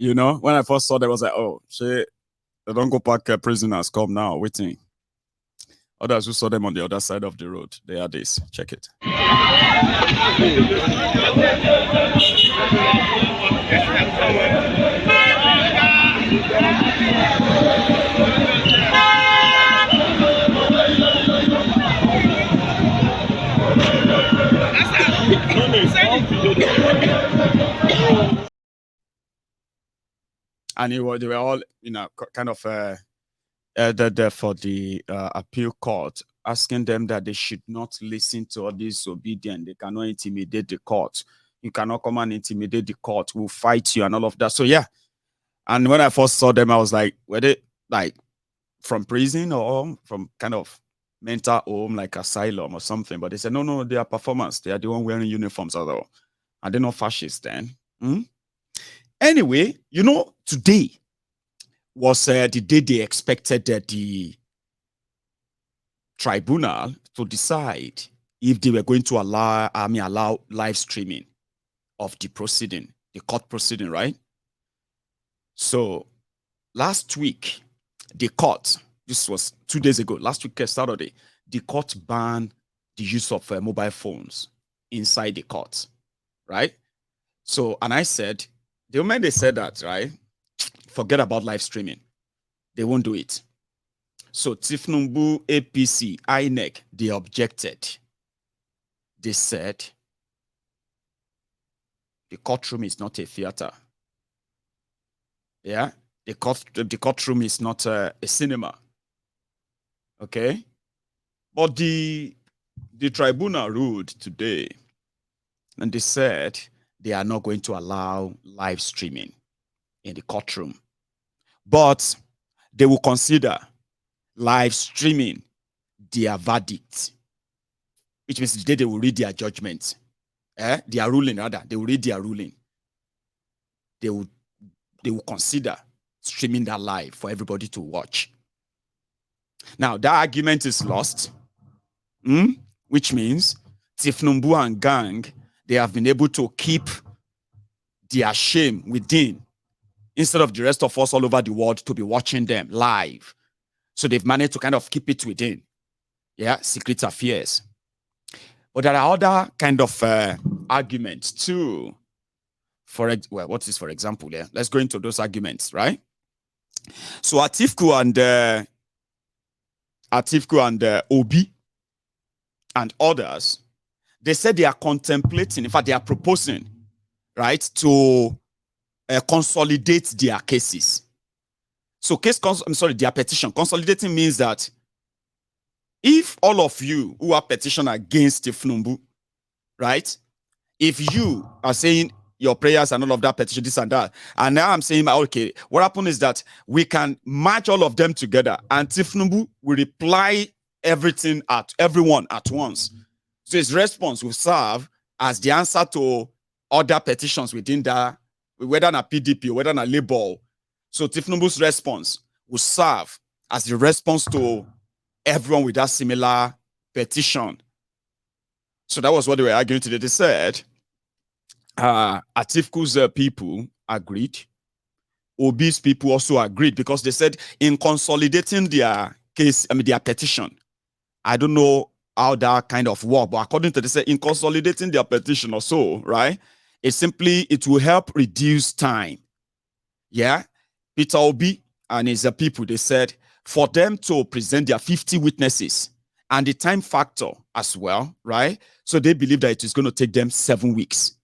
You know, when I first saw that, I was like, oh, shit, they don't go back prisoners, come now, waiting. Others who saw them on the other side of the road, they are this. Check it. And they were all, you know, kind of there for the appeal court, asking them that they should not listen to all this obedience. They cannot intimidate the court. You cannot come and intimidate the court. We'll fight you and all of that. So yeah. And when I first saw them, I was like, were they like from prison or from kind of mental home, like asylum or something? But they said, no, they are performers. They are the one wearing uniforms, although. Are they not fascists then? Anyway, you know, today was the day they expected the tribunal to decide if they were going to allow live streaming of the proceeding, the court proceeding, right? So last week, the court, this was 2 days ago, last week, Saturday, the court banned the use of mobile phones inside the court, right? So, and I said, the moment they said that, right, forget about live streaming. They won't do it. So Tinubu, APC, INEC, they objected. They said the courtroom is not a theater. Yeah, the courtroom is not a cinema. Okay, but the tribunal ruled today, and they said they are not going to allow live streaming in the courtroom, but they will consider live streaming their verdict, which means the day they will read their judgment, their ruling rather, they will read their ruling. They will consider streaming that live for everybody to watch. Now, that argument is lost, which means Tinubu and gang, they have been able to keep their shame within instead of the rest of us all over the world to be watching them live. So they've managed to kind of keep it within. Yeah, secret affairs. But there are other kind of arguments too. Well, what is for example? Yeah, let's go into those arguments, right? So Atiku and Obi and others, they said they are contemplating, in fact, they are proposing, right, to consolidate their cases. So their petition. Consolidating means that if all of you who are petitioning against Tinubu, right, if you are saying your prayers and all of that petition, this and that, and now I'm saying, okay, what happened is that we can match all of them together, and Tinubu will reply everyone at once. So his response will serve as the answer to other petitions within that, whether na PDP or whether na Labour. So Tinubu's response will serve as the response to everyone with that similar petition. So that was what they were arguing today. They said Atiku's people agreed. Obi's people also agreed, because they said in consolidating their case, their petition, I don't know how that kind of work, but according to they said in consolidating their petition or so, right? It will help reduce time. Yeah. Peter Obi and his people, they said for them to present their 50 witnesses and the time factor as well, right? So they believe that it is going to take them 7 weeks,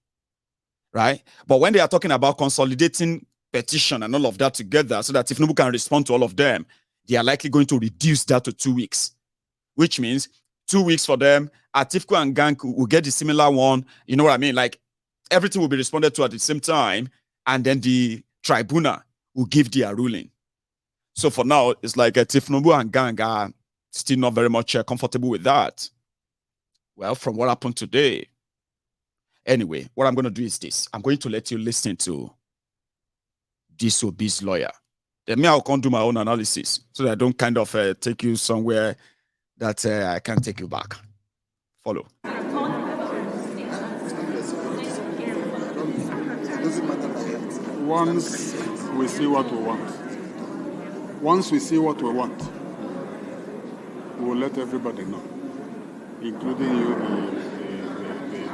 right? But when they are talking about consolidating petition and all of that together so that Tinubu can respond to all of them, they are likely going to reduce that to 2 weeks, which means 2 weeks for them. Atiku and gang will get the similar one. You know what I mean? Like everything will be responded to at the same time, and then the tribunal will give their ruling. So for now, it's like Tinubu and gang are still not very much comfortable with that. Well, from what happened today. Anyway, what I'm going to do is this. I'm going to let you listen to this Obi's lawyer. Then me, I'll come do my own analysis so that I don't kind of take you somewhere that I can't take you back. Follow. Once we see what we want. Once we see what we want, we will let everybody know, including you,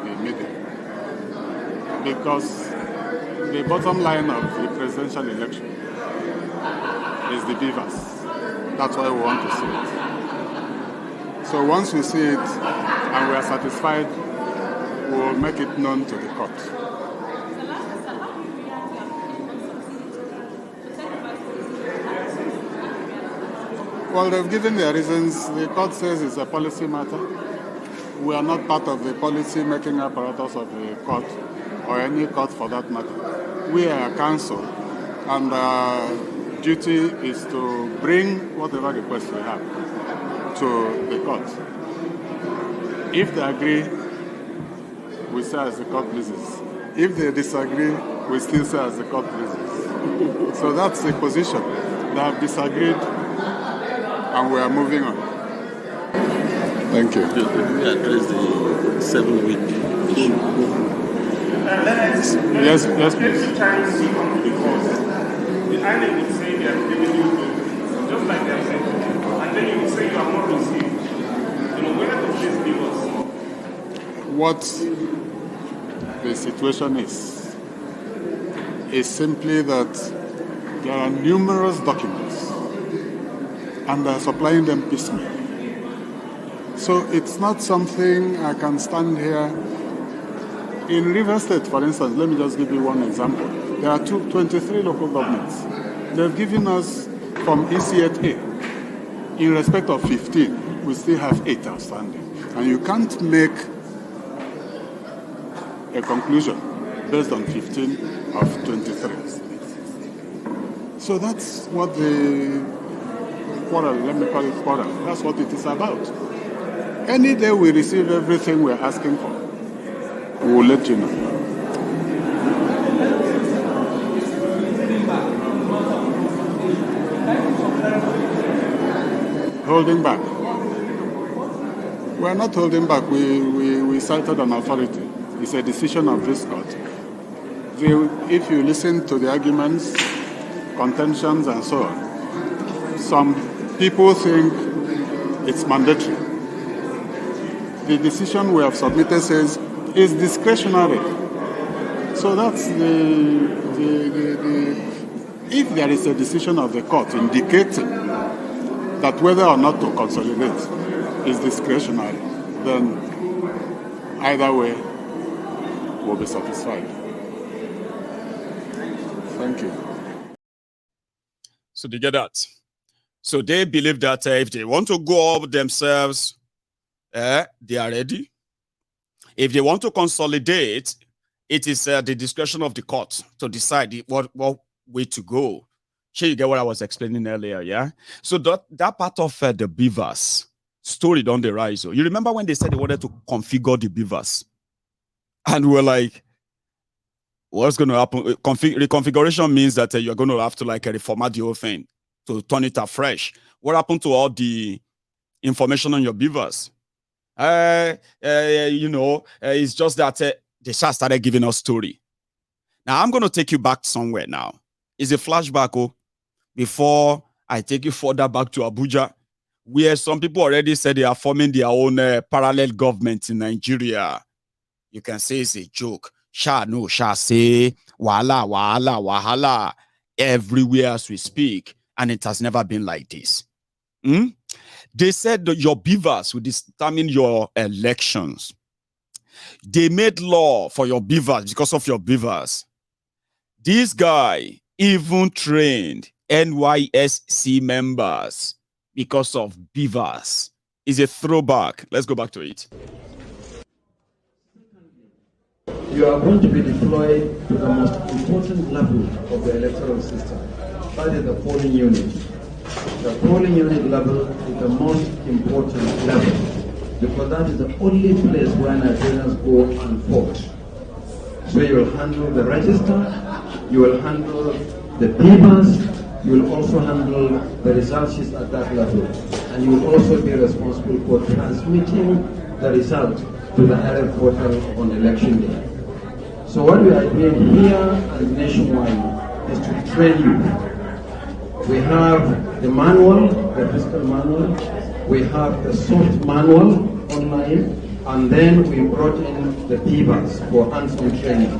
the media. Because the bottom line of the presidential election is the beavers. That's why we want to see it. So once we see it and we are satisfied, we will make it known to the court. Well, they've given their reasons. The court says it's a policy matter. We are not part of the policy-making apparatus of the court, or any court for that matter. We are a council, and our duty is to bring whatever request we have to the court. If they agree, we say as the court pleases. If they disagree, we still say as the court pleases. So that's the position. They have disagreed, and we are moving on. Thank you. Let me address the 7-week issue. Yes, please. Because the INEC would say they are giving you just like they said, and then you would say you have not received. Where the place give us? What the situation is simply that there are numerous documents and they are supplying them piecemeal. So it's not something I can stand here. In River State, for instance, let me just give you one example. There are 23 local governments. They've given us from EC8A. In respect of 15, we still have 8 outstanding. And you can't make a conclusion based on 15 of 23. So that's what the quarrel, let me call it quarrel, that's what it is about. Any day we receive everything we're asking for, we will let you know. Holding back. We're not holding back. We cited an authority. It's a decision of this court. If you listen to the arguments, contentions, and so on, some people think it's mandatory. The decision we have submitted says it's discretionary. So that's if there is a decision of the court indicating that whether or not to consolidate is discretionary, then either way will be satisfied. Thank you. So they get that. So they believe that if they want to go up themselves, they are ready. If they want to consolidate, it is the discretion of the court to decide what way to go. Sure, you get what I was explaining earlier, yeah? So that part of the beavers story on the rise. You remember when they said they wanted to configure the beavers? And we were like, what's going to happen? Reconfiguration means that you're going to have to reformat the whole thing to turn it afresh. What happened to all the information on your beavers? It's just that they just started giving us story. Now I'm going to take you back somewhere now. It's a flashback before I take you further back to Abuja, where some people already said they are forming their own parallel government in Nigeria. You can say it's a joke. Sha say wahala everywhere as we speak, and it has never been like this. They said that your beavers will determine your elections. They made law for your beavers because of your beavers. This guy even trained NYSC members because of beavers. Is a throwback. Let's go back to it. You are going to be deployed to the most important level of the electoral system. That is the polling unit. The polling unit level is the most important level because that is the only place where Nigerians go and vote. So you will handle the register, you will handle the papers, you will also handle the result sheets at that level, and you will also be responsible for transmitting the result to the IRF portal on election day. So what we are doing here and nationwide is to train you. We have the manual, the physical manual, we have the soft manual online, and then we brought in the beavers for hands-on training.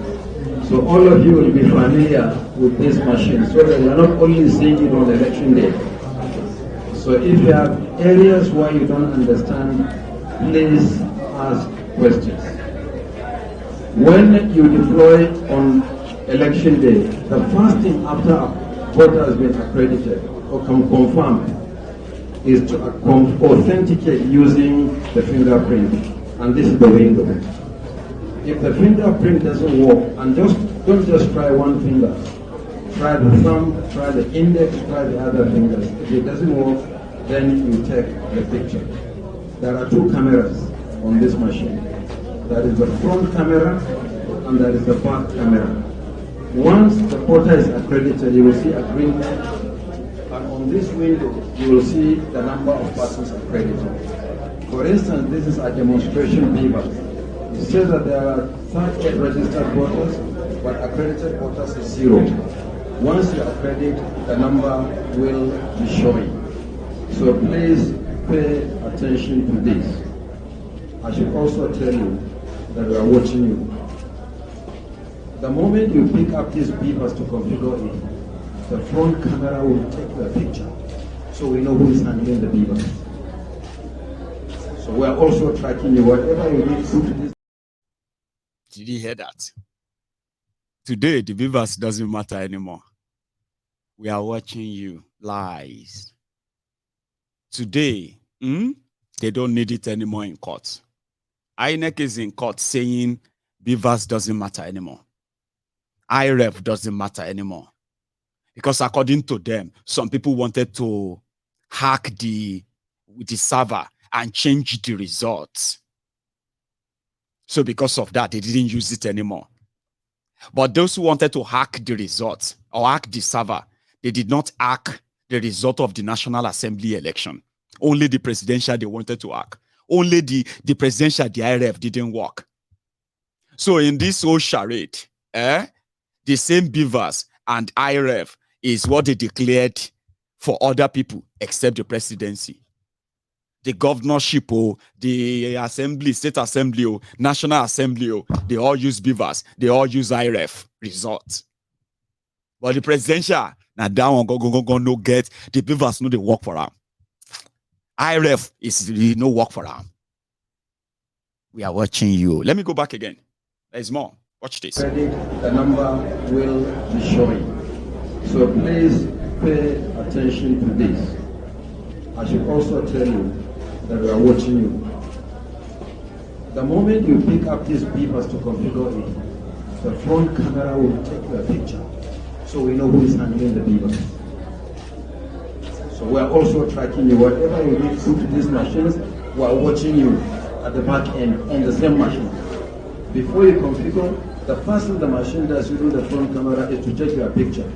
So all of you will be familiar with this machine, so that you are not only seeing it on election day. So if you have areas where you don't understand, please ask questions. When you deploy on election day, the first thing after a voter has been accredited or can confirm is to authenticate using the fingerprint, and this is the window. If the fingerprint doesn't work, and don't just try one finger, try the thumb, try the index, try the other fingers. If it doesn't work, then you take the picture. There are two cameras on this machine. There is the front camera and there is the back camera. Once the voter is accredited, you will see a green light, and on this window you will see the number of persons accredited. For instance, this is a demonstration paper. It says that there are 38 registered voters, but accredited voters is 0. Once you accredit, the number will be showing. So please pay attention to this. I should also tell you that we are watching you. The moment you pick up these papers to configure it, the front camera will take the picture, so we know who is handling the papers. So we are also tracking you. Whatever you need to do to this. Did you hear that? Today, the beavers doesn't matter anymore. We are watching you lies. Today, they don't need it anymore in court. INEC is in court saying beavers doesn't matter anymore. IREF doesn't matter anymore. Because according to them, some people wanted to hack the server and change the results. So because of that, they didn't use it anymore. But those who wanted to hack the results or hack the server, they did not hack the result of the National Assembly election. Only the presidential they wanted to hack. Only the presidential, the IRF didn't work. So in this whole charade, the same beavers and IRF is what they declared for other people except the presidency. The governorship, the assembly, state assembly, national assembly, they all use beavers. They all use IRF results. But the presidential, now that one go no get, the beavers know they work for them. IRF is no work for them. We are watching you. Let me go back again. There's more. Watch this. The number will be showing. So please pay attention to this. I should also tell you that we are watching you. The moment you pick up these papers to configure it, the front camera will take the picture, so we know who is handling the papers. So we are also tracking you. Whatever you need to do to these machines, we are watching you at the back end on the same machine. Before you configure, the first thing the machine does using the front camera is to take your picture,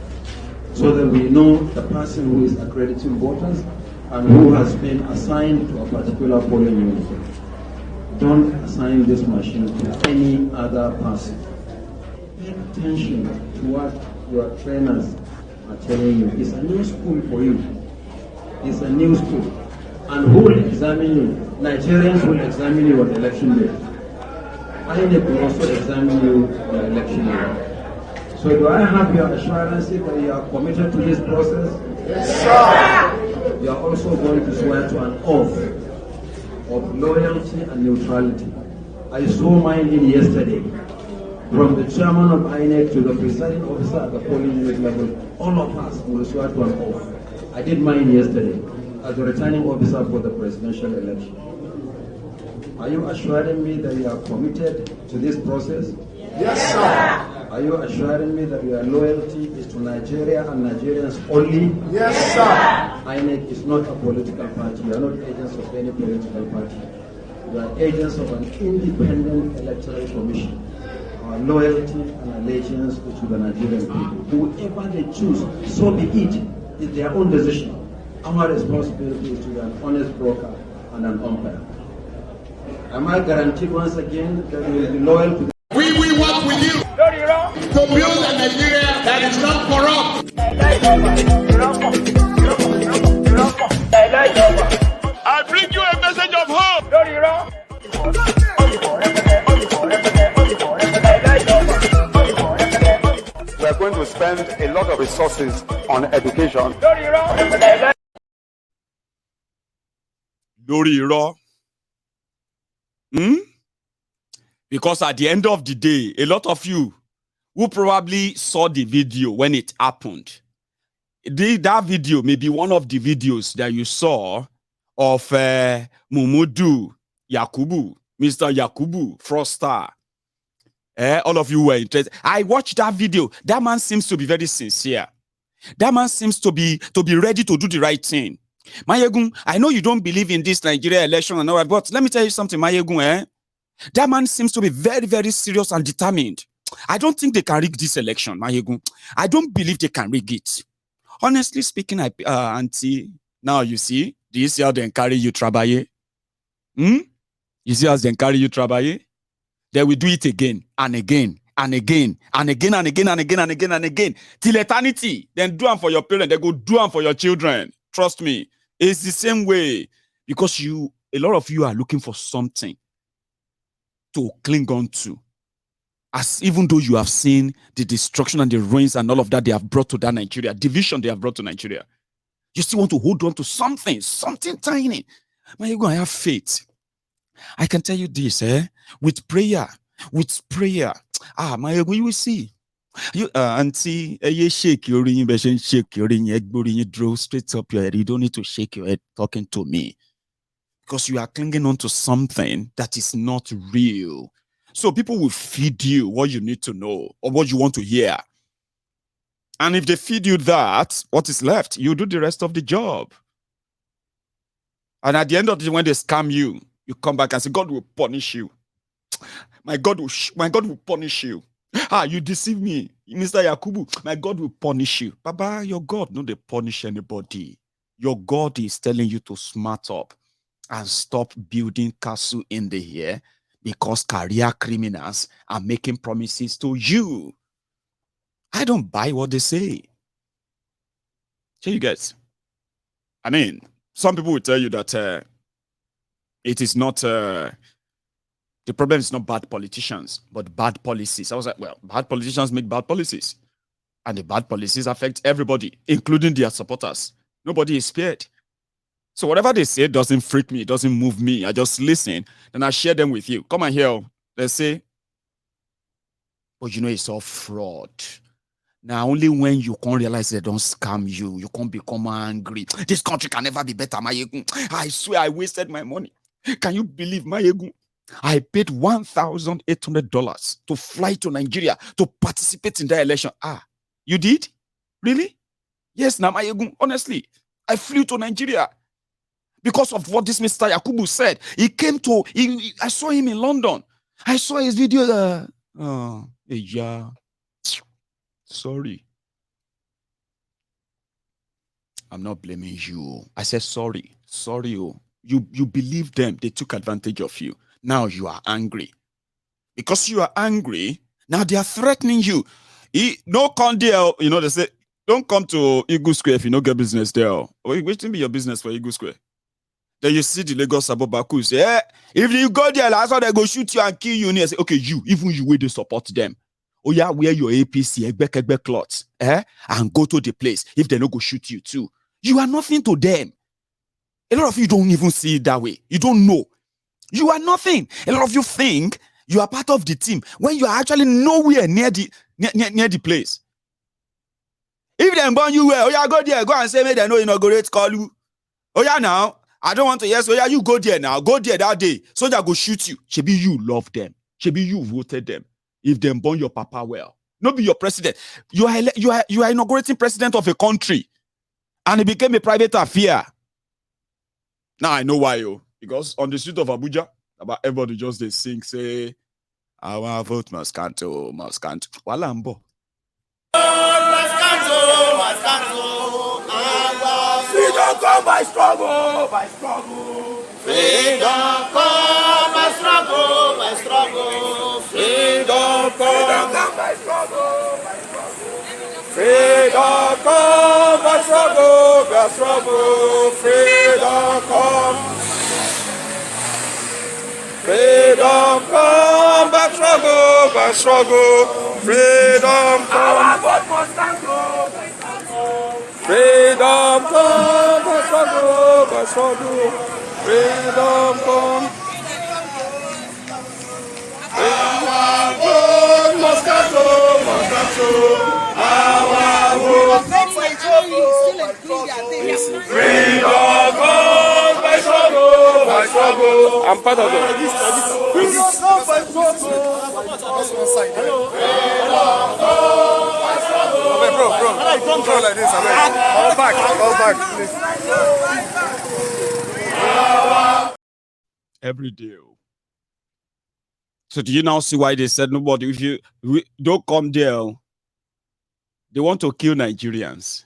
so that we know the person who is accrediting voters and who has been assigned to a particular polling unit. Don't assign this machine to any other person. Pay attention to what your trainers are telling you. It's a new school for you. It's a new school. And who will examine you? Nigerians will examine you on election day. INEC will also examine you on election day. So do I have your assurance that you are committed to this process? Yes, sir. You are also going to swear to an oath of loyalty and neutrality. I swore mine in yesterday. From the chairman of INEC to the presiding officer at the polling unit level, all of us will swear to an oath. I did mine yesterday as the returning officer for the presidential election. Are you assuring me that you are committed to this process? Yes, sir. Are you assuring me that your loyalty is to Nigeria and Nigerians only? Yes, sir. INEC is not a political party. You are not agents of any political party. You are agents of an independent electoral commission. Our loyalty and allegiance is to the Nigerian people. Whoever they choose, so be it. It's their own decision. Our responsibility is to be an honest broker and an umpire. Am I guaranteed once again that we will be loyal to the... We will work with you. to build a Nigeria that is not corrupt. I bring you a message of hope. We are going to spend a lot of resources on education. Lórí irọ́. Because at the end of the day, a lot of you who probably saw the video when it happened, that video may be one of the videos that you saw of Mumudu Yakubu, Mr. Yakubu, Froster. All of you were interested. I watched that video. That man seems to be very sincere. That man seems to be ready to do the right thing. Mayegun, I know you don't believe in this Nigeria election and all that, but let me tell you something, Mayegun, that man seems to be very, very serious and determined. I don't think they can rig this election, Mayegun. I don't believe they can rig it. Honestly speaking, Auntie, now you see, do you see how they carry you, Trabaye? You see how they carry you, Trabaye? They will do it again and again and again and again and again and again and again and again till eternity. Then do them for your parents. They go do them for your children. Trust me. It's the same way because a lot of you are looking for something to cling on to. As even though you have seen the destruction and the ruins and all of that they have brought to that Nigeria, division they have brought to Nigeria, you still want to hold on to something tiny. Man, you're going to have faith. I can tell you this, with prayer, my you will see. You auntie, you shake your ring, shake your ring, draw straight up your head. You don't need to shake your head talking to me. Because you are clinging on to something that is not real. So people will feed you what you need to know or what you want to hear. And if they feed you that, what is left? You do the rest of the job. And at the end of the day, when they scam you, you come back and say, God will punish you. My God will punish you. You deceive me, Mr. Yakubu. My God will punish you. Baba, your God no dey punish anybody. Your God is telling you to smart up and stop building castle in the air because career criminals are making promises to you. I don't buy what they say. So you guys, I mean, some people will tell you that it is not, the problem is not bad politicians, but bad policies. I was like, well, bad politicians make bad policies. And the bad policies affect everybody, including their supporters. Nobody is spared. So whatever they say doesn't freak me, it doesn't move me. I just listen, then I share them with you. Come and hear. They say, but it's all fraud. Now, only when you can't realize they don't scam you, you can't become angry. This country can never be better, Mayegun. I swear I wasted my money. Can you believe, Mayegun? I paid $1,800 to fly to Nigeria to participate in that election. You did? Really? Yes, now, Mayegun, honestly, I flew to Nigeria because of what this Mr. Yakubu said. I saw him in London. I saw his video. Yeah. Sorry. I'm not blaming you. I said sorry. Sorry. You believe them. They took advantage of you. Now you are angry. Because you are angry, now they are threatening you. No come there. They say, don't come to Eagle Square if you don't get business there. Which will be your business for Eagle Square? Then you see the Lagos Abobaku say, if you go there, that's how they go shoot you and kill you. And I say, okay, even you will they support them. Oh yeah, wear your APC, Egbe cloths, and go to the place. If they don't go shoot you too. You are nothing to them. A lot of you don't even see it that way. You don't know. You are nothing. A lot of you think you are part of the team when you are actually nowhere near the place. If they burn you well, oh yeah, go there, go and say, may they no inaugurate, call you. Oh yeah, now, I don't want to, yes, oh yeah, you go there now, go there that day. So they go shoot you. Shebi you love them. Shebi you voted them. If they burn your papa well. Not be your president. You are inaugurating president of a country. And it became a private affair. Now I know why, because on the street of Abuja, about everybody just they sing, say, I want to vote Moscanto. Walambo. Freedom come by struggle, Freedom come by struggle, Freedom come by struggle. struggle, by struggle, freedom come. Freedom come, by struggle, freedom come. Our God must stand up. Freedom come, by struggle, freedom come. Our God must stand up, our God. Freedom come, by struggle. I'm part of it. Freedom come, by struggle. Bro, like this, all back, please. Every day. So do you now see why they said nobody? If you don't come there, they want to kill Nigerians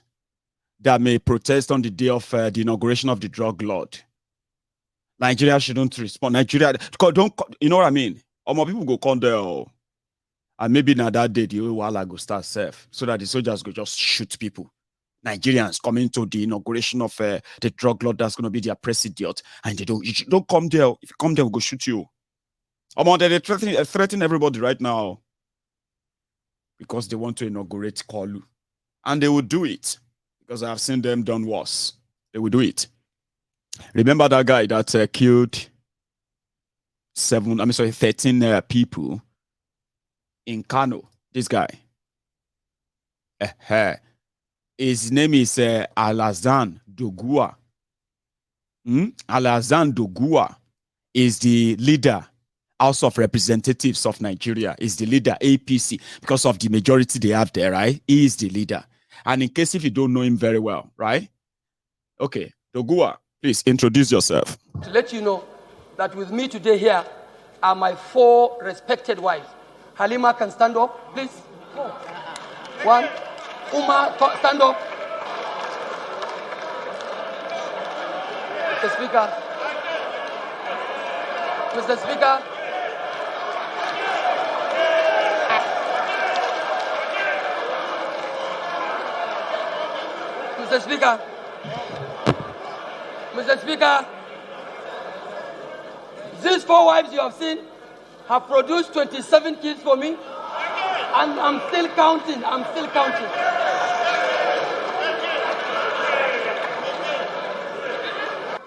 that may protest on the day of the inauguration of the drug lord. Nigeria shouldn't respond. Nigeria, don't, you know what I mean? Or more people go come there, and maybe now that day the whole go start safe, so that the soldiers go just shoot people. Nigerians coming to the inauguration of the drug lord that's going to be their president, and you don't come there. If you come there, we'll go shoot you. They threaten everybody right now because they want to inaugurate Kolu, and they will do it because I have seen them done worse. They will do it. Remember that guy that killed 13 people in Kano? This guy. His name is Alhassan Doguwa. Alhassan Doguwa is the leader, House of Representatives of Nigeria, is the leader, APC, because of the majority they have there, right? He is the leader. And in case if you don't know him very well, right? Okay, Doguwa, please introduce yourself. To let you know that with me today here are my 4 respected wives. Halima can stand up, please. 1. Uma, stand up. Mr. Speaker. Mr. Speaker. Mr. Speaker. Mr. Speaker. These 4 wives you have seen have produced 27 kids for me, and I'm still counting.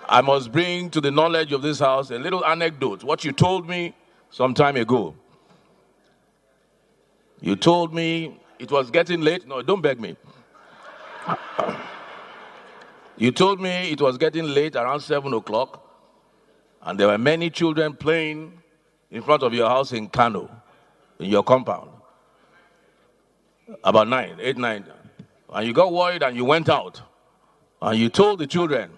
I must bring to the knowledge of this house a little anecdote. What you told me some time ago. You told me it was getting late. No, don't beg me. You told me it was getting late around 7 o'clock, and there were many children playing in front of your house in Kano, in your compound. About 8, 9. And you got worried and you went out. And you told the children,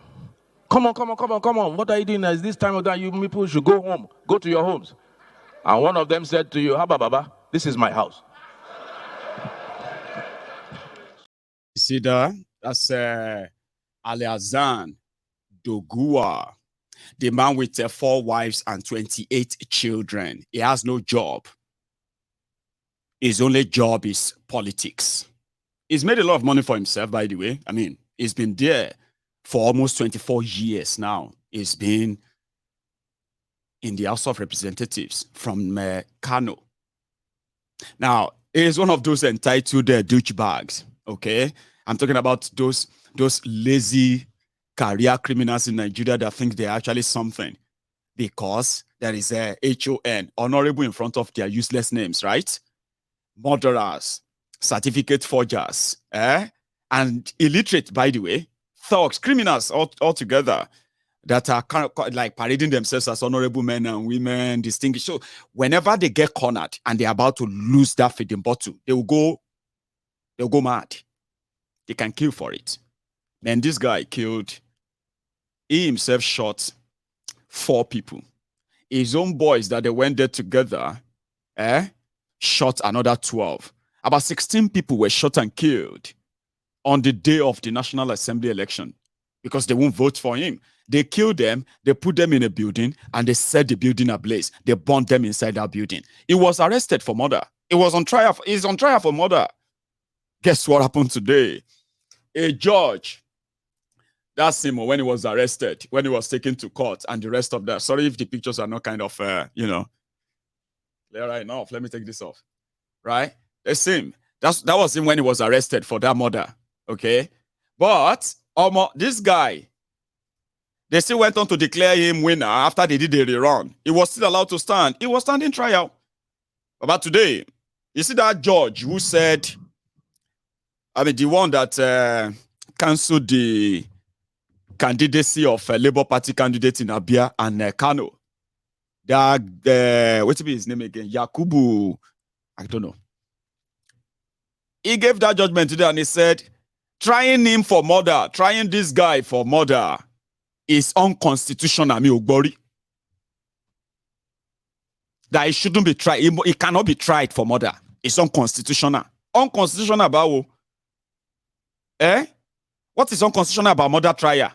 come on. What are you doing? Is this time of day? You people should go home. Go to your homes. And one of them said to you, Haba Baba, this is my house. You see that? That's Alhassan Doguwa, the man with 4 wives and 28 children. He has no job. His only job is politics. He's made a lot of money for himself, by the way. I mean, he's been there for almost 24 years now. He's been in the House of Representatives from Kano. Now, he is one of those entitled douchebags, okay? I'm talking about those lazy career criminals in Nigeria that think they're actually something because there is a HON, honorable, in front of their useless names, right? Murderers, certificate forgers, and illiterate, by the way, thugs, criminals altogether that are kind of like parading themselves as honorable men and women, distinguished. So whenever they get cornered and they're about to lose that feeding bottle, they'll go mad. They can kill for it. And this guy he himself shot 4 people. His own boys that they went there together, shot another 12. About 16 people were shot and killed on the day of the National Assembly election because they won't vote for him. They killed them, they put them in a building, and they set the building ablaze. They burned them inside that building. He was arrested for murder. He's on trial for murder. Guess what happened today? A judge That's him when he was arrested, when he was taken to court, and the rest of that. Sorry if the pictures are not kind of, clear enough. Let me take this off. Right? That's him. That was him when he was arrested for that murder. Okay? But this guy, they still went on to declare him winner after they did the rerun. He was still allowed to stand. He was standing trial. But today, you see that judge who said, the one that cancelled the candidacy of a Labour Party candidate in Abia and Kano. What's his name again? Yakubu, I don't know. He gave that judgment today and he said, trying him for murder, trying this guy for murder is unconstitutional, that he shouldn't be tried. He cannot be tried for murder. It's unconstitutional. Unconstitutional about what is unconstitutional about murder trial?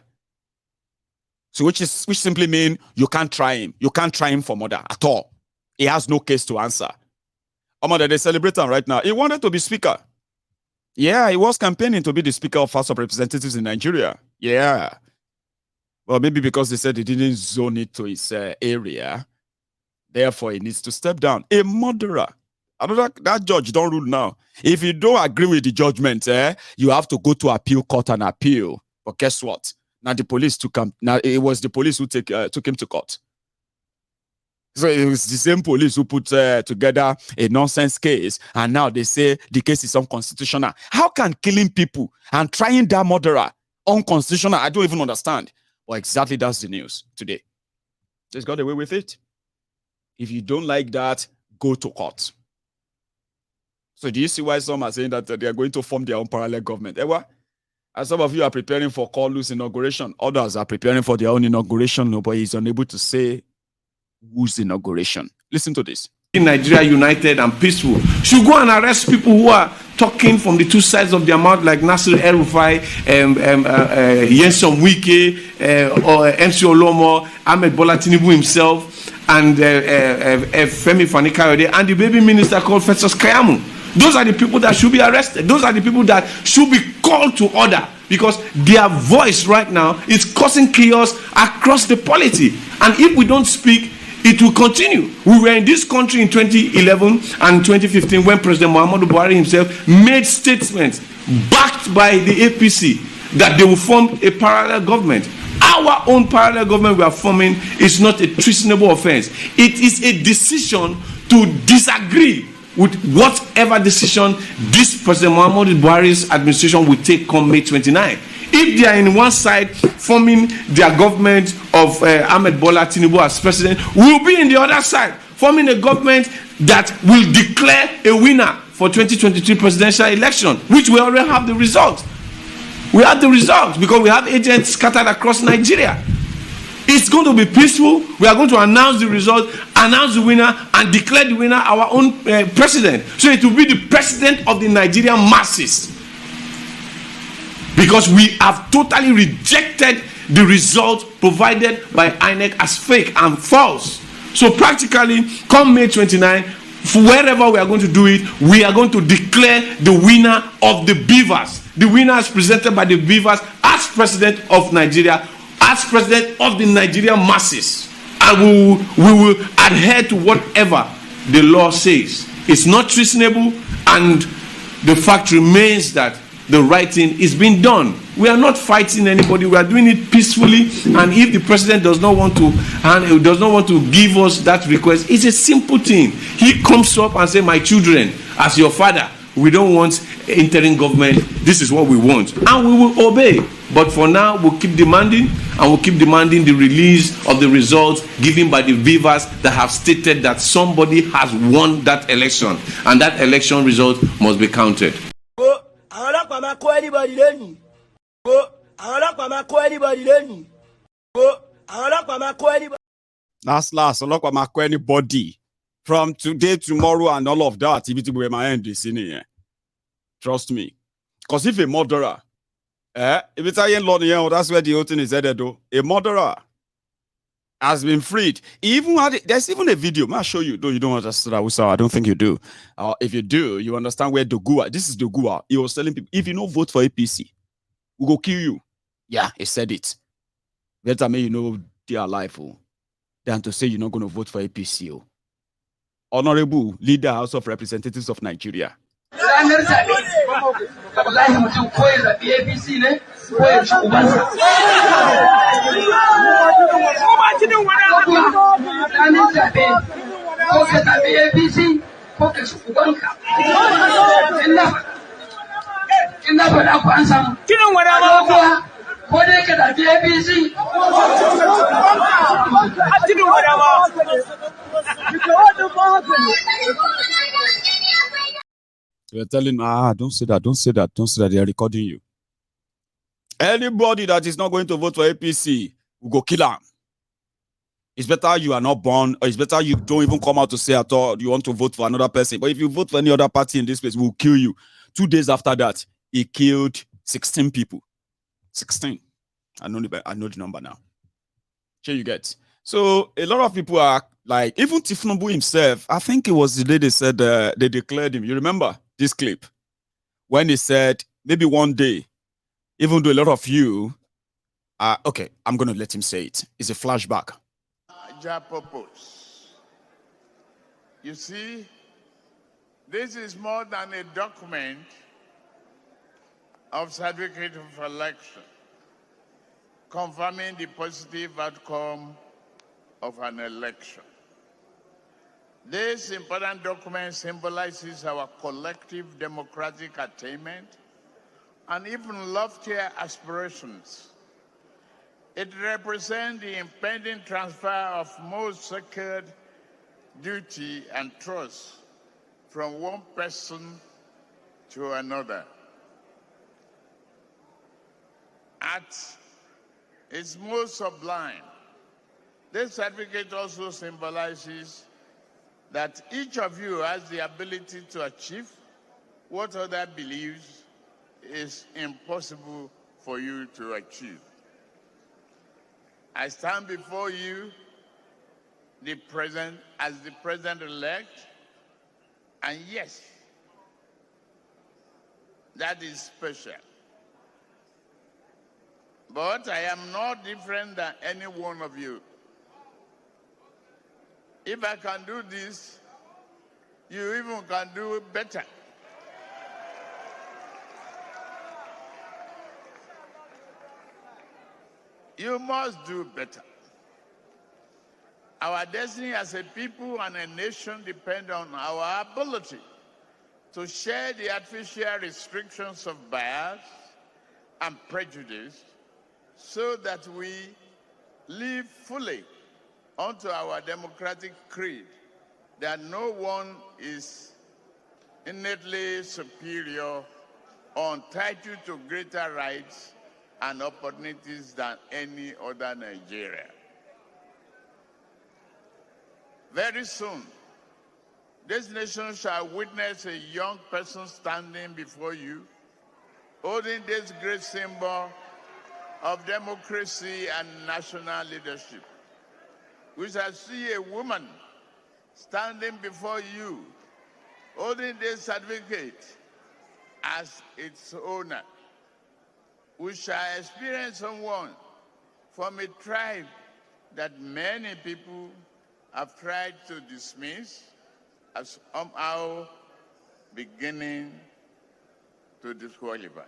So which simply means you can't try him. You can't try him for murder at all. He has no case to answer. They celebrate him right now. He wanted to be speaker. Yeah, he was campaigning to be the Speaker of House of Representatives in Nigeria. Yeah. Well, maybe because they said he didn't zone it to his area. Therefore, he needs to step down. A murderer. That judge don't rule now. If you don't agree with the judgment, you have to go to appeal court and appeal. But guess what? Now the police took him. Now it was the police who took him to court. So it was the same police who put together a nonsense case, and now they say the case is unconstitutional. How can killing people and trying that murderer unconstitutional? I don't even understand. Well, exactly that's the news today. Just got away with it. If you don't like that, go to court. So do you see why some are saying that they are going to form their own parallel government? As some of you are preparing for Kolu's inauguration, others are preparing for their own inauguration. Nobody is unable to say whose inauguration. Listen to this. Nigeria united and peaceful should go and arrest people who are talking from the two sides of their mouth, like Nasir El-Rufai, Nyesom Wike, or MC Olomo, Ahmed Bola Tinubu himself, and Femi Fani-Kayode, and the baby minister called Festus Keyamo. Those are the people that should be arrested. Those are the people that should be called to order, because their voice right now is causing chaos across the polity. And if we don't speak, it will continue. We were in this country in 2011 and 2015 when President Muhammadu Buhari himself made statements backed by the APC that they will form a parallel government. Our own parallel government we are forming is not a treasonable offense. It is a decision to disagree with whatever decision this President Muhammadu Buhari's administration will take come May 29. If they are in one side forming their government of Ahmed Bola Tinubu as president, we will be in the other side forming a government that will declare a winner for 2023 presidential election, which we already have the results. We have the results because we have agents scattered across Nigeria. It's going to be peaceful. We are going to announce the result, announce the winner, and declare the winner our own president. So it will be the president of the Nigerian masses. Because we have totally rejected the result provided by INEC as fake and false. So practically, come May 29, wherever we are going to do it, we are going to declare the winner of the Beavers. The winner is presented by the Beavers as president of Nigeria, as president of the Nigerian masses. And we will adhere to whatever the law says. It's not treasonable, and the fact remains that the right thing is being done. We are not fighting anybody. We are doing it peacefully. And if the president does not want to give us that request, it's a simple thing. He comes up and says, "My children, as your father, we don't want interim government. This is what we want," and we will obey. But for now, we'll keep demanding, and we'll keep demanding the release of the results given by the Beavers that have stated that somebody has won that election, and that election result must be counted. That's last. Anybody from today, tomorrow, and all of that. If it will my end this in here, trust me. Because if a murderer, if it's a law, that's where the whole thing is headed. Though a murderer has been freed. There's even a video. I'll show you. Though you don't understand Hausa, I don't think you do. If you do, you understand where Dogua. This is Dogua. He was telling people, if you don't vote for APC, we go kill you. Yeah, he said it. Better may you know they are alive than to say you're not going to vote for APC. Honorable Leader, House of Representatives of Nigeria. You're telling, don't say that, don't say that, don't say that. They are recording you. Anybody that is not going to vote for APC will go kill him. It's better you are not born, or it's better you don't even come out to say at all you want to vote for another person. But if you vote for any other party in this place, we'll kill you. 2 days after that, he killed 16 people. 16. I know the number now. Here you get. So a lot of people are like, even Tinubu himself, I think it was the day they said they declared him. You remember this clip? When he said, maybe one day, even though a lot of you okay, I'm going to let him say it. It's a flashback. Purpose. You see, this is more than a document of certificate of election confirming the positive outcome of an election. This important document symbolizes our collective democratic attainment and even loftier aspirations. It represents the impending transfer of most sacred duty and trust from one person to another. At its most sublime, this certificate also symbolizes that each of you has the ability to achieve what other believes is impossible for you to achieve. I stand before you as the president-elect, and yes, that is special. But I am not different than any one of you. If I can do this, you even can do it better. You must do better. Our destiny as a people and a nation depend on our ability to share the artificial restrictions of bias and prejudice so that we live fully onto our democratic creed, that no one is innately superior or entitled to greater rights and opportunities than any other Nigerian. Very soon, this nation shall witness a young person standing before you, holding this great symbol of democracy and national leadership. We shall see a woman standing before you, holding this certificate as its owner. We shall experience someone from a tribe that many people have tried to dismiss as somehow beginning to disqualify.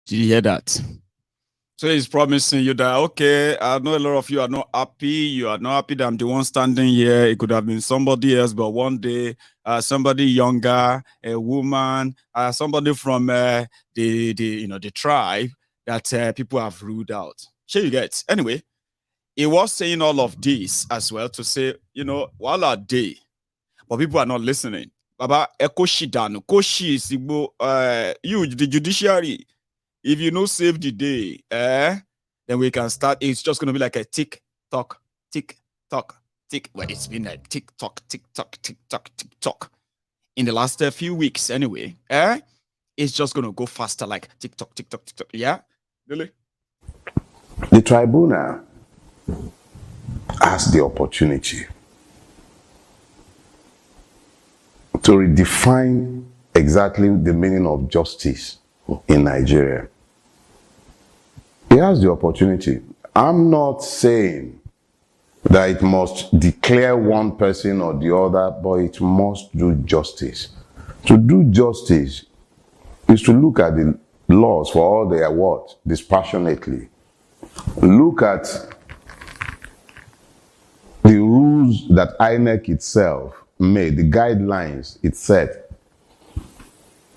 Did you hear that? So he's promising you that, okay, I know a lot of you are not happy. You are not happy that I'm the one standing here. It could have been somebody else, but one day, somebody younger, a woman, somebody from the tribe that people have ruled out. Sure you get. Anyway, he was saying all of this as well to say, while are they? But people are not listening. Baba, Ekoshi Danu, Koshi Sigbo, you, the judiciary. If you know save the day, then we can start. It's just going to be like a tick, tock, tick, tock, tick. Well, it's been like tick, tock, tick, tock, tick, tock, tick, tock. In the last few weeks, anyway, it's just going to go faster like tick, tock, tick, tock, tick, tock. Yeah? Really? The tribunal has the opportunity to redefine exactly the meaning of justice in Nigeria. he has the opportunity. I'm not saying that it must declare one person or the other, but it must do justice. To do justice is to look at the laws for all they are what? Dispassionately. Look at the rules that INEC itself made, the guidelines it set,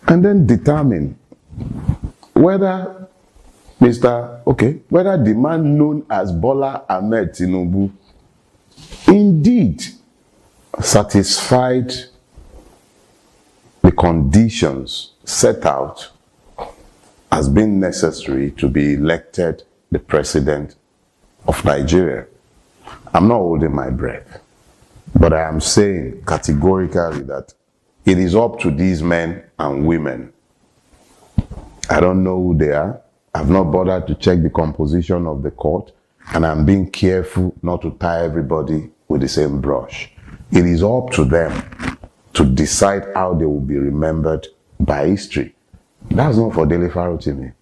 and then determine whether whether the man known as Bola Ahmed Tinubu indeed satisfied the conditions set out as being necessary to be elected the president of Nigeria. I'm not holding my breath, but I am saying categorically that it is up to these men and women. I don't know who they are. I've not bothered to check the composition of the court, and I'm being careful not to tie everybody with the same brush. It is up to them to decide how they will be remembered by history. That's not for Dele Farotimi.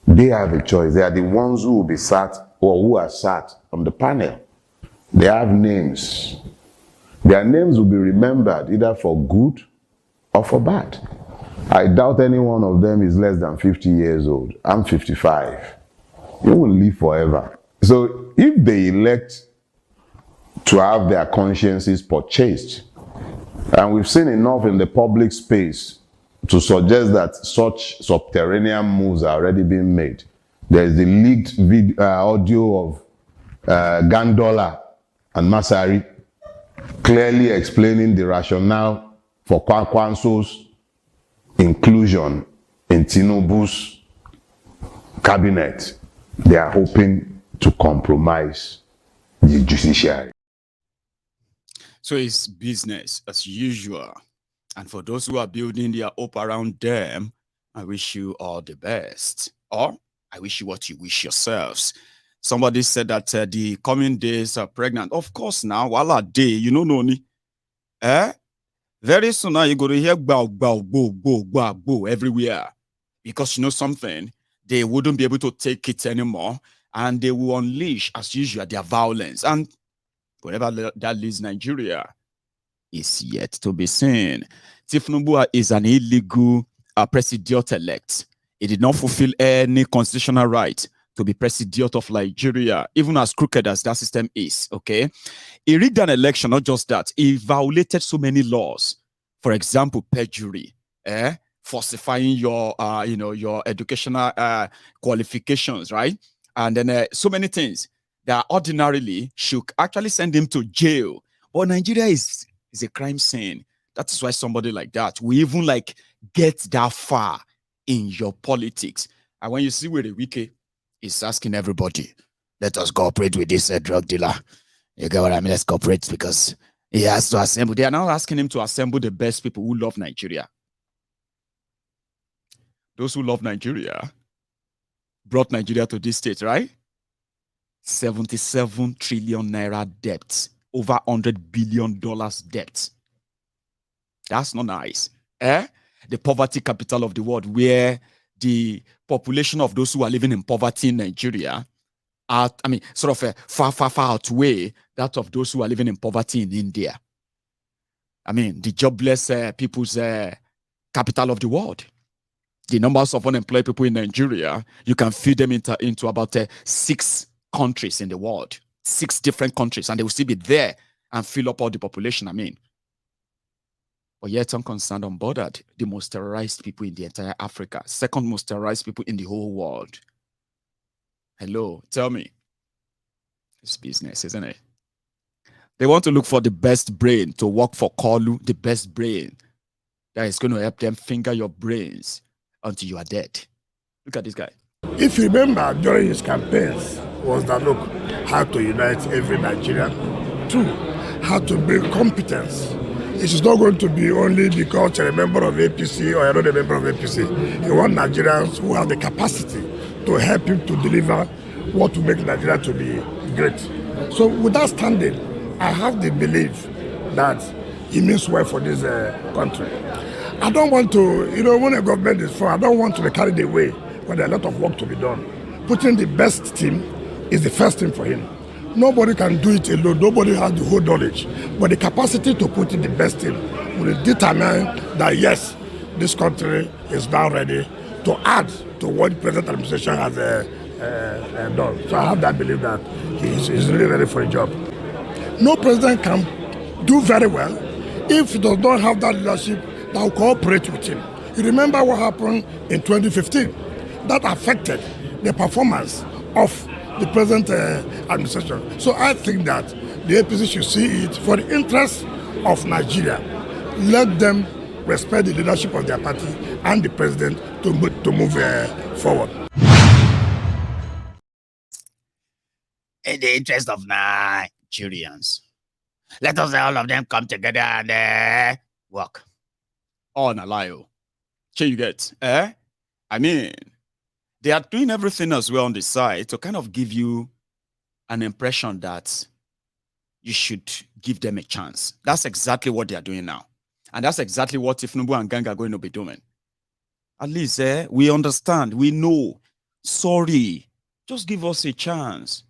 They have a choice. They are the ones who will be sat or who are sat on the panel. They have names. Their names will be remembered either for good or for bad. I doubt any one of them is less than 50 years old. I'm 55. You won't live forever. So if they elect to have their consciences purchased, and we've seen enough in the public space to suggest that such subterranean moves are already being made. There's the leaked audio of Gandola and Masari clearly explaining the rationale for Kwankwanso's inclusion in Tinubu's cabinet. They are hoping to compromise the judiciary. So it's business as usual. And for those who are building their hope around them, I wish you all the best. Or I wish you what you wish yourselves. Somebody said that the coming days are pregnant. Of course now, wala day, you know, Noni. Very soon now you're going to hear bow, bow, bow, bow, bow, bow everywhere. Because you know something, they wouldn't be able to take it anymore. And they will unleash, as usual, their violence. And wherever that leads Nigeria is yet to be seen. Tinubu is an illegal president-elect. He did not fulfill any constitutional right to be president of Nigeria, even as crooked as that system is, okay? He rigged an election, not just that. He violated so many laws. For example, perjury, falsifying your, your educational qualifications, right? And then so many things that ordinarily should actually send him to jail. But Nigeria is a crime scene. That is why somebody like that will even like get that far in your politics. And when you see where the Wike is asking everybody, let us cooperate with this drug dealer. You get what I mean? Let's cooperate because he has to assemble. They are now asking him to assemble the best people who love Nigeria. Those who love Nigeria brought Nigeria to this state, right? 77 trillion naira debt, over $100 billion debt. That's not nice. The poverty capital of the world, where the population of those who are living in poverty in Nigeria are, far, far, far outweigh that of those who are living in poverty in India. The jobless people's capital of the world. The numbers of unemployed people in Nigeria, you can feed them into about 6 countries in the world, 6 different countries, and they will still be there and fill up all the population. But yet unconcerned, unbothered, the most terrorized people in the entire Africa, 2nd most terrorized people in the whole world. Hello, tell me. It's business, isn't it? They want to look for the best brain to work for Kolu, the best brain that is going to help them finger your brains until you are dead. Look at this guy. If you remember, during his campaigns, was that, look, how to unite every Nigerian. 2, how to bring competence. It is not going to be only because you're a member of APC or you're not a member of APC. You want Nigerians who have the capacity to help him to deliver what will make Nigeria to be great. So with that standing, I have the belief that he means well for this country. I don't want to, when a government is for, I don't want to be carried away when there are a lot of work to be done. putting the best team is the first thing for him. Nobody can do it alone. Nobody has the whole knowledge. But the capacity to put in the best team will determine that, yes, this country is now ready to add to what the present administration has done. So I have that belief that he's really ready for a job. No president can do very well if he does not have that leadership that will cooperate with him. You remember what happened in 2015? That affected the performance of the present administration. So I think that the APC should see it for the interest of Nigeria. Let them respect the leadership of their party and the president to move forward. In the interest of Nigerians, let us all of them come together and work. Oh, Nalayo. You get? I mean, they are doing everything as well on the side to kind of give you an impression that you should give them a chance. That's exactly what they are doing now. And that's exactly what Tinubu and Gang are going to be doing. At least we understand, we know. Sorry, just give us a chance.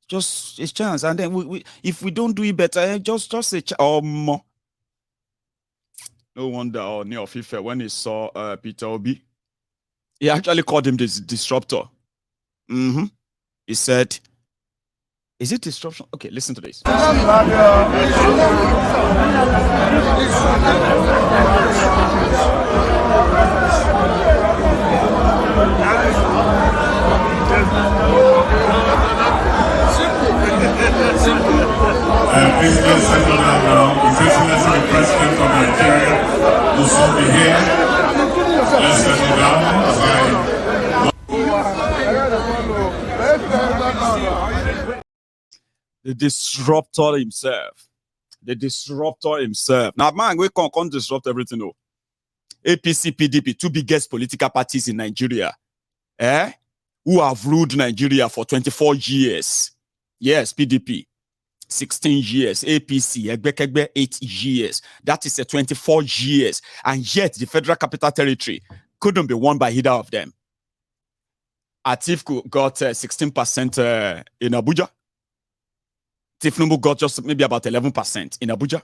Just a chance. And then we if we don't do it better, just a chance. No wonder Ooni of Ife, when he saw Peter Obi, he actually called him this disruptor. He said, is it disruption? Okay, listen to this. Please let's settle down now. His Excellency the President of Nigeria will soon be here. Let's settle down as The disruptor himself. The disruptor himself. Now, man, we can't disrupt everything. No. APC, PDP, two biggest political parties in Nigeria, who have ruled Nigeria for 24 years. Yes, PDP, 16 years. APC, Egbekegbe, 8 years. That is 24 years. And yet, the Federal Capital Territory couldn't be won by either of them. Atiku got 16% in Abuja. Tinubu got just maybe about 11% in Abuja.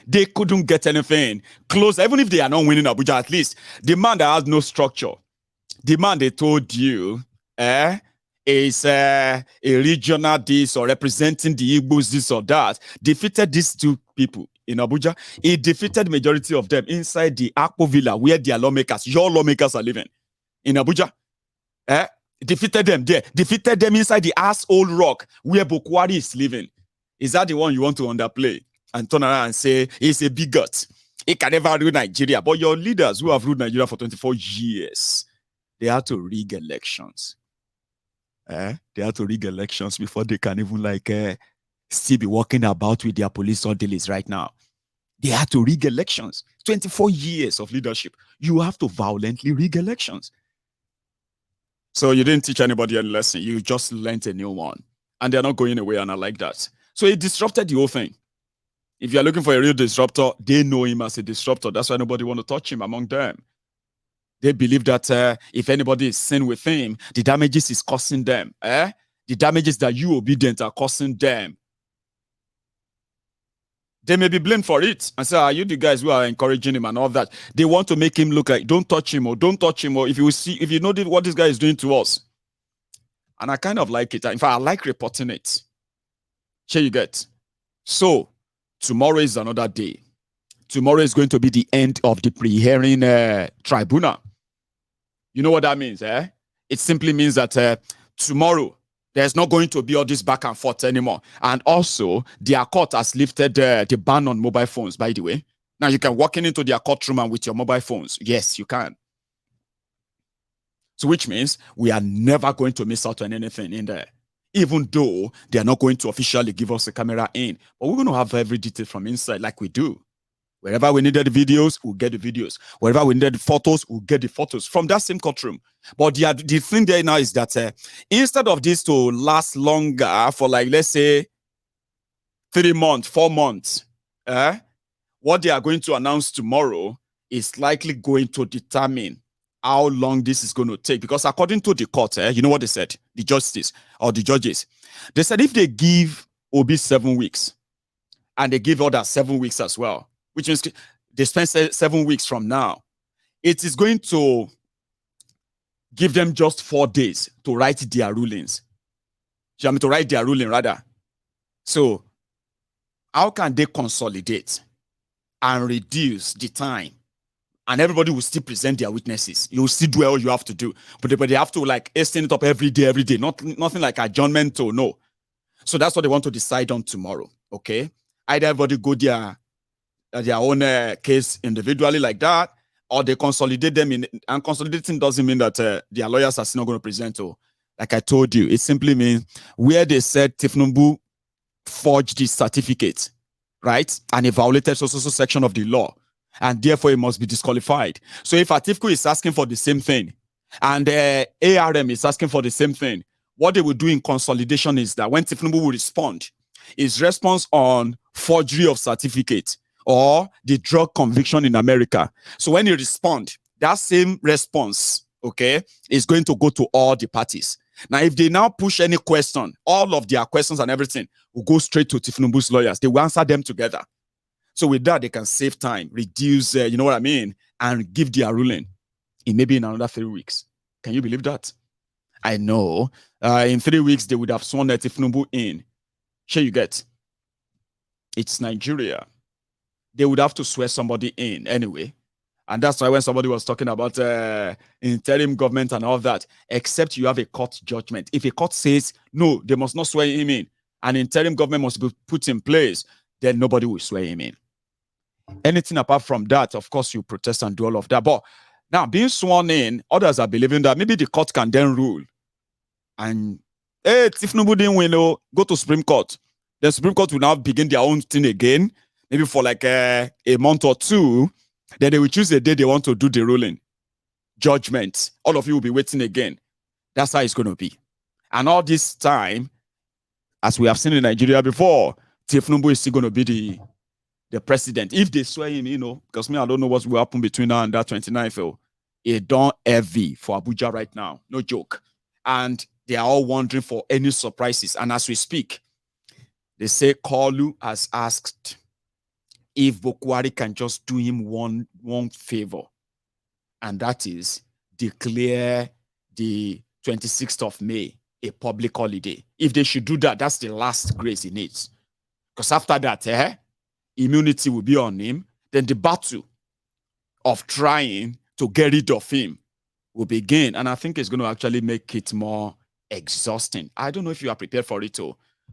They couldn't get anything close, even if they are not winning Abuja, at least. The man that has no structure, the man they told you, is a regional this or representing the Igbos this or that, defeated these two people in Abuja. He defeated the majority of them inside the Akpo Villa, where their lawmakers, your lawmakers are living. In Abuja. Defeated them there. Defeated them inside the asshole rock, where Bokwari is living. Is that the one you want to underplay and turn around and say he's a bigot? He can never rule Nigeria. But your leaders who have ruled Nigeria for 24 years, they had to rig elections. They had to rig elections before they can even still be walking about with their police orderlies right now. They had to rig elections. 24 years of leadership. You have to violently rig elections. So you didn't teach anybody any lesson. You just learned a new one. And they're not going away, and I like that. So it disrupted the whole thing. If you're looking for a real disruptor, they know him as a disruptor. That's why nobody want to touch him among them. They believe that if anybody is seen with him, the damages is causing them. The damages that you obedient are causing them. They may be blamed for it and say, are you the guys who are encouraging him and all that? They want to make him look like, don't touch him or don't touch him, or if you know what this guy is doing to us. And I kind of like it. In fact, I like reporting it. Here you get. So, tomorrow is another day. Tomorrow is going to be the end of the pre-hearing tribunal. You know what that means, It simply means that tomorrow, there's not going to be all this back and forth anymore. And also, their court has lifted the ban on mobile phones, by the way. Now, you can walk into their courtroom and with your mobile phones. Yes, you can. So, which means we are never going to miss out on anything in there. Even though they are not going to officially give us a camera in. But we're going to have every detail from inside like we do. Wherever we needed the videos, we'll get the videos. Wherever we needed the photos, we'll get the photos from that same courtroom. But the thing there now is that instead of this to last longer for let's say 3 months, 4 months, what they are going to announce tomorrow is likely going to determine how long this is going to take, because according to the court, you know what they said, the judges, they said if they give Obi 7 weeks and they give others 7 weeks as well, which means they spend 7 weeks from now, it is going to give them just 4 days to write their rulings. To write their ruling, rather. So, how can they consolidate and reduce the time? And everybody will still present their witnesses. You will still do all you have to do. But they have to like extend it up every day. Nothing like adjournment or no. So that's what they want to decide on tomorrow. Okay? Either everybody go their own case individually like that, or they consolidate them in. And consolidating doesn't mean that their lawyers are still not going to present. Like I told you, it simply means where they said Tinubu forged this certificate, right? And he violated so section of the law, and therefore he must be disqualified. So if Atiku is asking for the same thing, and ARM is asking for the same thing, what they will do in consolidation is that when Tinubu will respond, his response on forgery of certificate or the drug conviction in America. So when he responds, that same response, okay, is going to go to all the parties. Now, if they now push any question, all of their questions and everything will go straight to Tinubu's lawyers. They will answer them together. So with that, they can save time, reduce, you know what I mean, and give their ruling in maybe in another 3 weeks. Can you believe that? I know. In 3 weeks, they would have sworn that Tinubu in. Sure, you get. It's Nigeria. They would have to swear somebody in anyway. And that's why when somebody was talking about interim government and all that, except you have a court judgment. If a court says, no, they must not swear him in, and interim government must be put in place, then nobody will swear him in. Anything apart from that, of course, you protest and do all of that. But now, being sworn in, others are believing that maybe the court can then rule. And, hey, Tinubu didn't win, go to Supreme Court. The Supreme Court will now begin their own thing again, maybe for like a month or two. Then they will choose a day they want to do the ruling. Judgment. All of you will be waiting again. That's how it's going to be. And all this time, as we have seen in Nigeria before, Tinubu is still going to be the president. If they swear him, because I don't know what will happen between now and that 29th. It don't heavy for Abuja right now. No joke. And they are all wondering for any surprises. And as we speak, they say Kalu has asked if Bokwari can just do him one favor, and that is declare the 26th of May a public holiday. If they should do that, that's the last grace he needs. Because after that, immunity will be on him. Then the battle of trying to get rid of him will begin. And I think it's going to actually make it more exhausting. I don't know if you are prepared for it,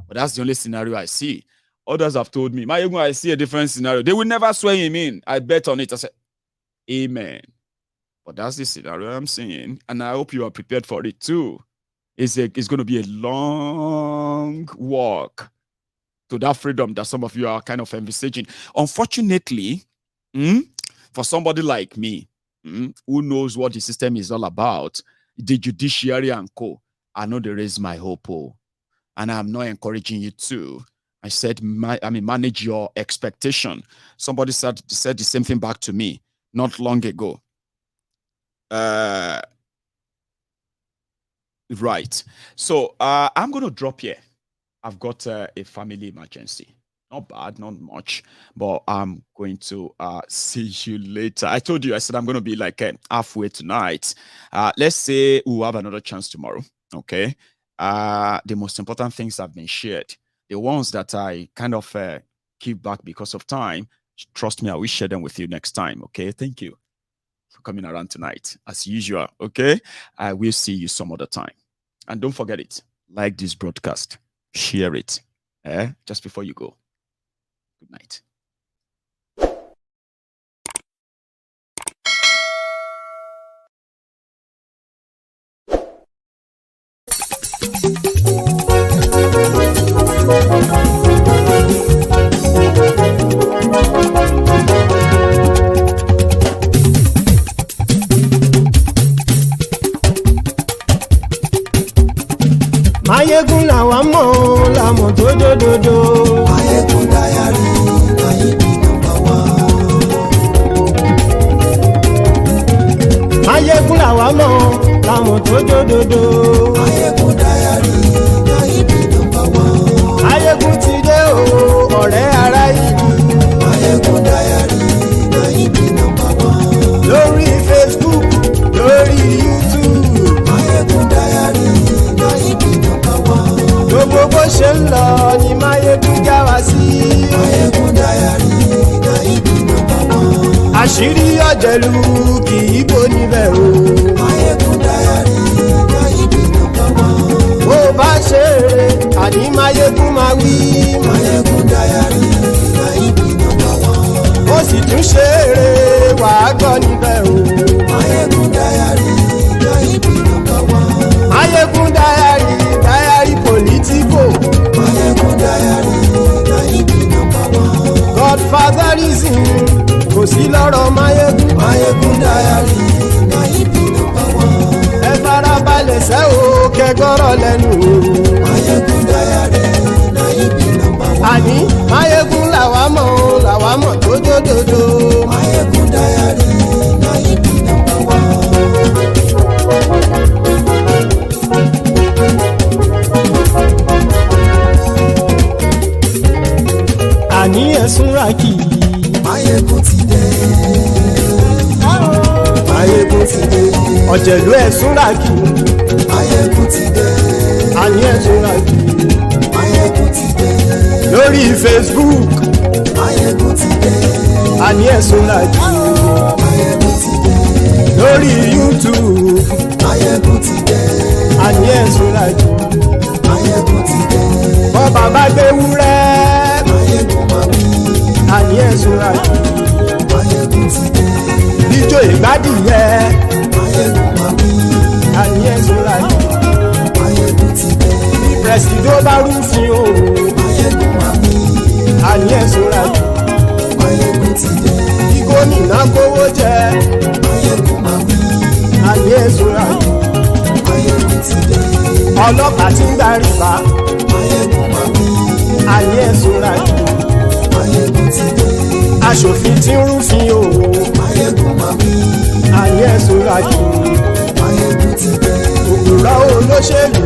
but that's the only scenario I see. Others have told me, I see a different scenario. They will never swear him in. I bet on it. I said, amen. But that's the scenario I'm seeing. And I hope you are prepared for it too. It's going to be a long walk to that freedom that some of you are kind of envisaging. Unfortunately, for somebody like me, who knows what the system is all about, the judiciary and co, I know there is my hope. And I'm not encouraging you to. I said, manage your expectation. Somebody said the same thing back to me not long ago. Right. So I'm going to drop here. I've got a family emergency. Not bad, not much, but I'm going to see you later. I told you, I said I'm going to be like halfway tonight. Let's say we'll have another chance tomorrow. Okay. The most important things have been shared. The ones that I kind of keep back because of time, trust me, I will share them with you next time. Okay. Thank you for coming around tonight as usual. Okay. I will see you some other time. And don't forget it. Like this broadcast. Share it. Just before you go. Good night. Mayegun làwa mọ̀ ọ́ làmọ̀ tó dòdòdò. Mayegun dayari. àṣírí ọ̀jẹ̀lú kì í bò níbẹ̀ o. Máyégún Diary Náíbì nọ́mbà wán. Bó bá ṣe eré àní Máyégún máa wí. Máyégún Diary Náíbì nọ́mbà wán. Ó sì tún ṣe eré wàá gbọ́ níbẹ̀ o. Máyégún Diary Náíbì nọ́mbà wán. Máyégún Diary politico. Máyégún Diary Náíbì nọ́mbà wán. Godfatherism kò sí lọ́rọ̀ Máyégún. Máyégún Diary Náíbì nọ́mbà wán. Ẹ farabalẹ̀ sẹ́ o kẹgọ́rọ̀ lẹ́nu o. Máyégún Diary Náíbì nọ́mbà wán. Àní Máyégún làwa mọ̀ tó dódòdó. Máyégún Diary Náíbì nọ́mbà wán. Àní ẹ̀sùn rákì. Máyégún ti dé. Máyégún ti dé. Ọ̀jẹ̀lú ẹ̀sùn rákì. Máyégún ti dé. Àní ẹ̀sùn rákì. Máyégún ti dé. Lórí Facebook. Máyégún ti dé. Àní ẹ̀sùn rákì. Máyégún ti dé. Lórí YouTube. Máyégún ti dé. Àní ẹ̀sùn rákì. Máyégún ti dé. Bọ́ bàbá gbé wúrẹ́. Máyégún máa wí. Àní ẹ̀sùn rákì. Máyégún ti dé. Ijó ìgbádìyẹ. Máyégún máa wí. Àní ẹ̀sùn rákì. Máyégún ti dé. Bí pẹ̀sìdó bá rúfin o. Máyégún máa wí. Àní ẹ̀sùn rákì. Máyégún ti dé. Bí gómìnà kówó jẹ. Máyégún máa wí. Àní ẹ̀sùn rákì. Máyégún ti dé. Ọlọ́pàá tí ń gba rìbá. Máyégún máa wí. Àní ẹ̀sùn rákì. Máyégún ti dé. Aṣòfin tí ń rúfin o. Máyégún máa wí. Àní ẹ̀sùn rákì. Máyégún ti dé. Òpùrọ́ olóṣèlú.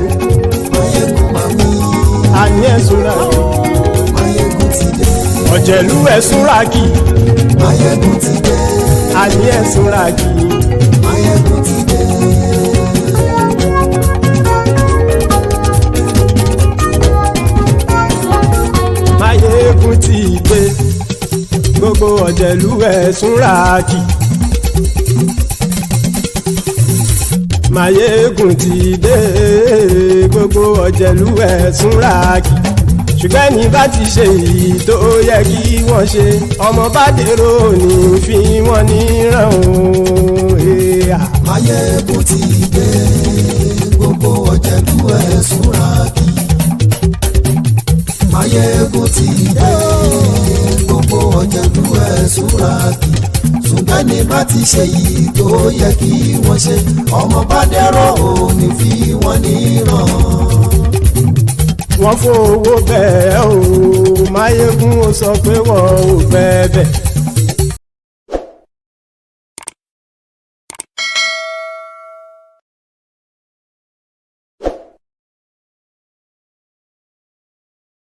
Máyégún máa wí. Àní ẹ̀sùn rákì. Máyégún ti dé. Ọ̀jẹ̀lú ẹ̀sùn rákì. Máyégún ti dé. Àní ẹ̀sùn rákì. Máyégún ti dé. Máyégún ti dé. Gbogbo ọ̀jẹ̀lú ẹ̀sùn rákì. Máyégún ti dé. Gbogbo ọ̀jẹ̀lú ẹ̀sùn rákì. Ṣùgbọ́n ní bá ti ṣe èyí tó yẹ kí wọ́n ṣe, ọmọ bá dèrò ní fi wọ́n níran o. Máyégún ti dé. Gbogbo ọ̀jẹ̀lú ẹ̀sùn rákì. Máyégún ti dé. Gbogbo ọ̀jẹ̀lú ẹ̀sùn rákì. Ṣùgbọ́n ní bá ti ṣe èyí tó yẹ kí wọ́n ṣe, ọmọ bá dèrò ní fi wọ́n níran. Wọ́n fowó bẹ́ẹ̀ o. Máyégún ó sọ pé wọ́n ò fẹ́ bẹ́ẹ̀.